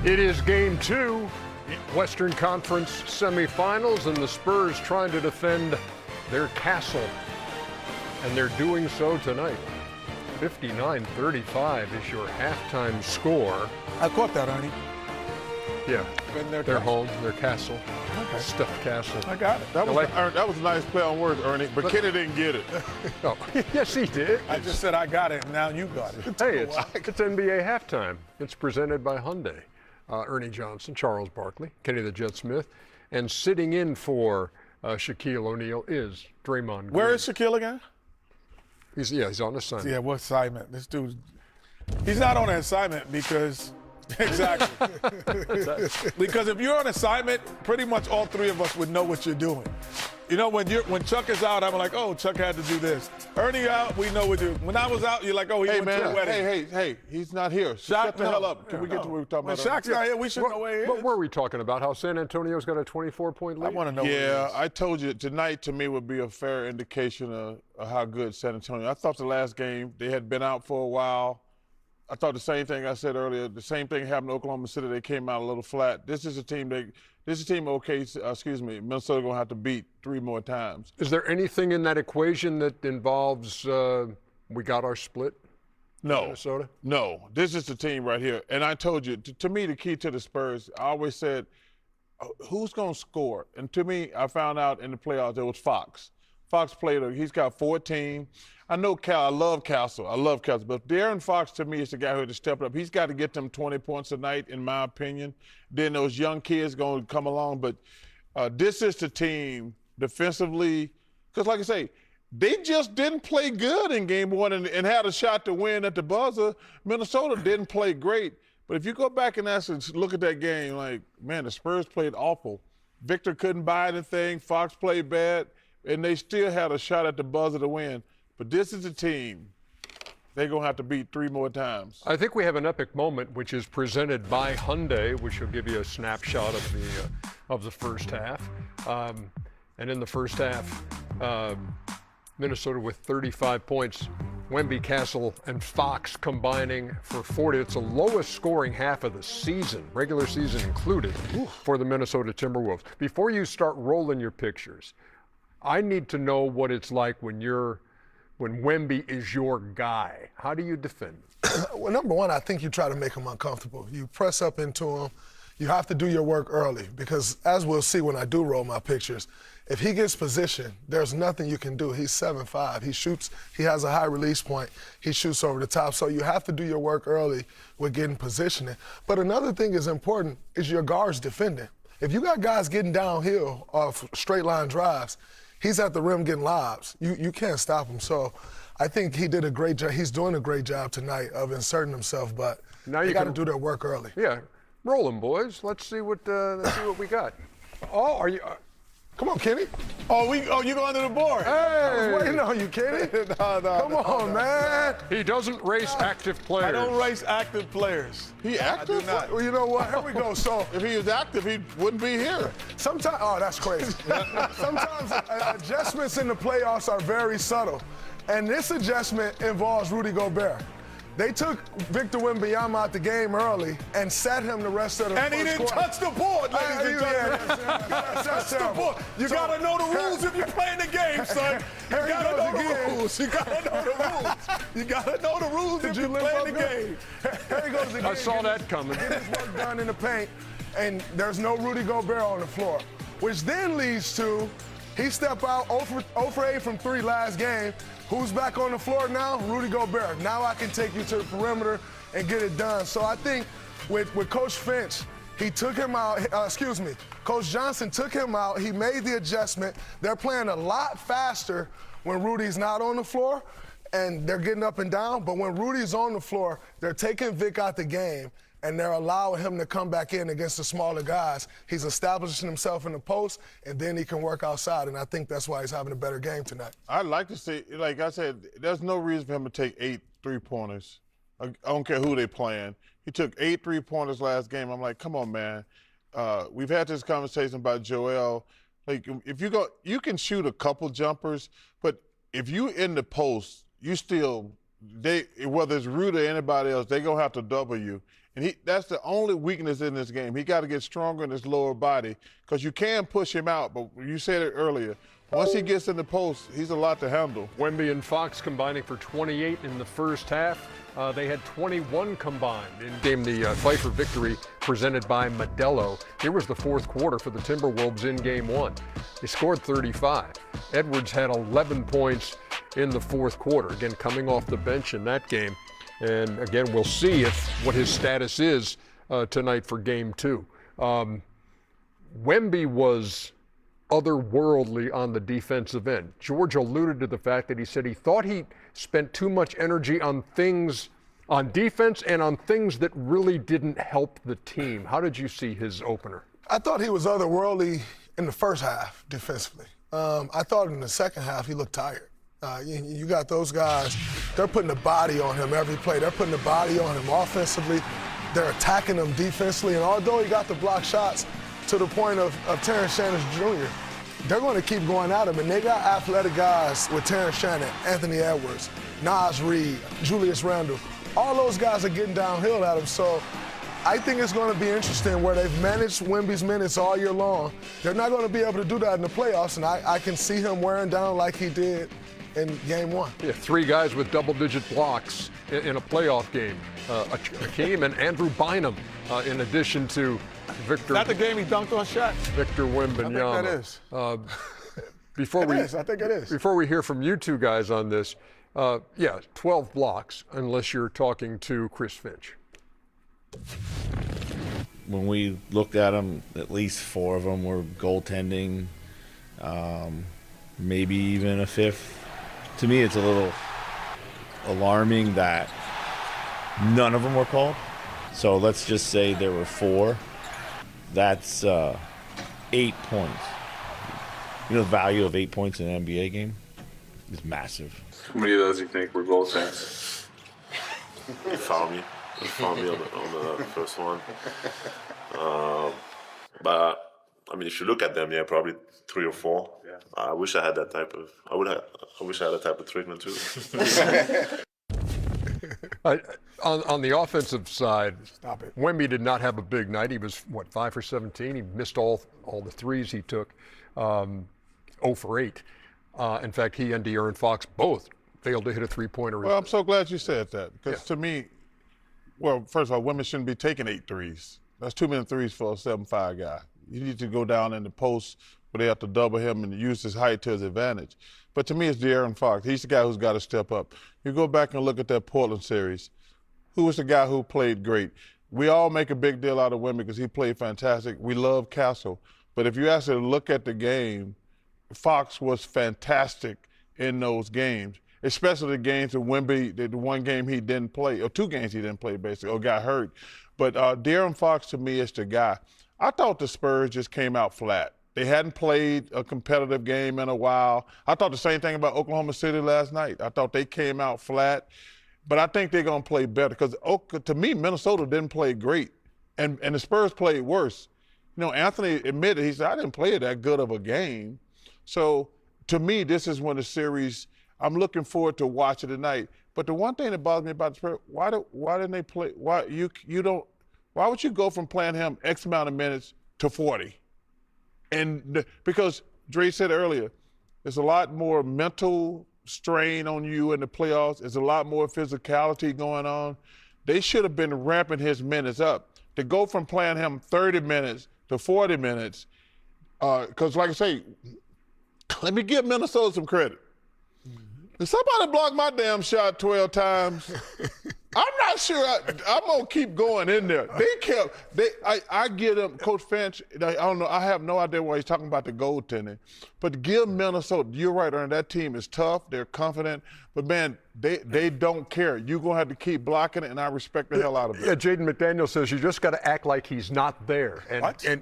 It is game 2, Western Conference semifinals, and the Spurs trying to defend their castle. And they're doing so tonight. 59-35 is your halftime score. I caught that, Ernie. Yeah, Their their home, their castle, Okay. stuffed castle. I got it. That was a nice play on words, Ernie, but Kenny didn't get it. Oh, yes, he did. I just said I got it, and now you got it. Hey, it's NBA halftime. It's presented by Hyundai. Ernie Johnson, Charles Barkley, Kenny the Jet Smith, and sitting in for Shaquille O'Neal is Draymond Green. Where is Shaquille again? He's on assignment. Yeah, what assignment? This dude, he's not on an assignment because, exactly. Because if you're on assignment, pretty much all three of us would know what you're doing. You know, when Chuck is out, I'm like, oh, Chuck had to do this. Ernie out, we know what to do. When I was out, you're like, oh, he went to a wedding. Hey, he's not here. Shut the hell up. Can we get to what we're talking When about? Shaq's not here, we should know where he is. What were we talking about? How San Antonio's got a 24-point lead? I want to know Yeah, where he is. I told you tonight to me would be a fair indication of how good San Antonio. I thought the last game they had been out for a while. I thought the same thing I said earlier. The same thing happened to Oklahoma City. They came out a little flat. This is a team Minnesota gonna have to beat 3 more times. Is there anything in that equation that involves we got our split? No, Minnesota? No. This is the team right here. And I told you, to me, the key to the Spurs, I always said, who's going to score? And to me, I found out in the playoffs, it was Fox. Fox played, he's got 14. I know I love Castle. But De'Aaron Fox, to me, is the guy who had to step up. He's got to get them 20 points a night, in my opinion. Then those young kids going to come along. But this is the team defensively, because like I say, they just didn't play good in game 1 and had a shot to win at the buzzer. Minnesota didn't play great. But if you go back and look at that game, like, man, the Spurs played awful. Victor couldn't buy anything. Fox played bad. And they still had a shot at the buzzer to win. But this is a team they're going to have to beat 3 more times. I think we have an epic moment, which is presented by Hyundai, which will give you a snapshot of the first half. And in the first half, Minnesota with 35 points. Wemby, Castle, and Fox combining for 40. It's the lowest scoring half of the season, regular season included, for the Minnesota Timberwolves. Before you start rolling your pictures, I need to know what it's like when Wemby is your guy. How do you defend? Well, number one, I think you try to make him uncomfortable. You press up into him. You have to do your work early because, as we'll see when I do roll my pictures, if he gets position, there's nothing you can do. He's 7'5". He shoots. He has a high release point. He shoots over the top. So you have to do your work early with getting positioning. But another thing is important is your guards defending. If you got guys getting downhill off straight line drives, he's at the rim getting lobs. You can't stop him. So I think he did a great job. He's doing a great job tonight of inserting himself, but now you got to do their work early. Yeah, roll them, boys. Let's see what we got. Oh, are you? Come on, Kenny. You going to the board? Hey, I was waiting on you, Kenny. Come on, man. He doesn't race active players. I don't race active players. He active? I do not. Well, you know what? Here we go. So If he was active, he wouldn't be here. sometimes, oh, that's crazy. Sometimes adjustments in the playoffs are very subtle. And this adjustment involves Rudy Gobert. They took Victor Wembanyama out the game early and sat him the rest of the And he didn't touch the board, ladies and gentlemen. Touch the board. You got to know the rules if you're playing the game, son. You got to know the rules. You got to know the rules. You got to know the rules if you're playing the game. Here he goes again. I saw that coming. Get his work done in the paint, and there's no Rudy Gobert on the floor, which then leads to he stepped out 0 for 8 from 3 last game. Who's back on the floor now? Rudy Gobert. Now I can take you to the perimeter and get it done. So I think with Coach Finch, he took him out. Coach Johnson took him out. He made the adjustment. They're playing a lot faster when Rudy's not on the floor, and they're getting up and down. But when Rudy's on the floor, they're taking Vic out the game, and they're allowing him to come back in against the smaller guys. He's establishing himself in the post, and then he can work outside, and I think that's why he's having a better game tonight. I'd like to see, like I said, there's no reason for him to take 8 3-pointers. I don't care who they're playing. He took 8 3-pointers last game. I'm like, come on, man. We've had this conversation about Joel. Like, if you can shoot a couple jumpers, but if you in the post, you still whether it's Rudy or anybody else, they're going to have to double you. And that's the only weakness in this game. He got to get stronger in his lower body because you can push him out, but you said it earlier. Once he gets in the post, he's a lot to handle. Wemby and Fox combining for 28 in the first half. They had 21 combined in game the Pfeiffer victory presented by Modelo. Here was the fourth quarter for the Timberwolves in game one. They scored 35. Edwards had 11 points in the fourth quarter, again coming off the bench in that game. And again, we'll see what his status is tonight for game two. Wemby was otherworldly on the defensive end. George alluded to the fact that he said he thought he spent too much energy on things on defense and on things that really didn't help the team. How did you see his opener? I thought he was otherworldly in the first half defensively. I thought in the second half he looked tired. You got those guys, they're putting the body on him every play. They're putting the body on him offensively. They're attacking him defensively. And although he got the block shots to the point of Terrence Shannon Jr., they're going to keep going at him. And they got athletic guys with Terrence Shannon, Anthony Edwards, Nas Reed, Julius Randle. All those guys are getting downhill at him. So I think it's going to be interesting where they've managed Wemby's minutes all year long. They're not going to be able to do that in the playoffs, and I can see him wearing down like he did in game one. Yeah, three guys with double-digit blocks in a playoff game. Akeem and Andrew Bynum, in addition to Victor. Is that the game he dunked on shot? Victor Wembanyama. I think that is. I think it is. Before we hear from you two guys on this, 12 blocks, unless you're talking to Chris Finch. When we looked at them, at least 4 of them were goaltending, maybe even a 5th. To me, it's a little alarming that none of them were called. So let's just say there were 4. That's 8 points. You know, the value of 8 points in an NBA game is massive. How many of those do you think were goaltends? He fouled me. He fouled me on the first one. But I mean, if you look at them, yeah, probably 3 or 4. Yeah. I wish I had that type of. I wish I had that type of treatment too. On the offensive side, Stop it. Wemby did not have a big night. He was, 5 for 17. He missed all the threes he took, 0 for 8. In fact, he and De'Aaron Fox both failed to hit a three-pointer. Well, I'm so glad you said that because to me, well, first of all, women shouldn't be taking 8 threes. That's too many threes for a 7'5" guy. You need to go down in the post where they have to double him and use his height to his advantage. But to me, it's De'Aaron Fox. He's the guy who's got to step up. You go back and look at that Portland series. Who was the guy who played great? We all make a big deal out of Wemby because he played fantastic. We love Castle. But if you actually look at the game, Fox was fantastic in those games, especially the games that Wemby, the one game he didn't play, or 2 games he didn't play basically, or got hurt. But De'Aaron Fox to me is the guy. I thought the Spurs just came out flat. They hadn't played a competitive game in a while. I thought the same thing about Oklahoma City last night. I thought they came out flat. But I think they're going to play better because, to me, Minnesota didn't play great, and the Spurs played worse. You know, Anthony admitted, he said, I didn't play that good of a game. So, to me, this is when the series, I'm looking forward to watching tonight. But the one thing that bothers me about the Spurs, why didn't they play, why would you go from playing him X amount of minutes to 40? And because Dre said earlier, there's a lot more mental strain on you in the playoffs. There's a lot more physicality going on. They should have been ramping his minutes up. To go from playing him 30 minutes to 40 minutes, because like I say, let me give Minnesota some credit. If somebody blocked my damn shot 12 times, I'm not sure I'm going to keep going in there. I give them, Coach Finch, I don't know, I have no idea why he's talking about the goaltending. But give Minnesota, you're right, Aaron, that team is tough, they're confident, but man, they don't care. You're going to have to keep blocking it, and I respect the hell out of it. Yeah, Jaden McDaniel says you just got to act like he's not there. And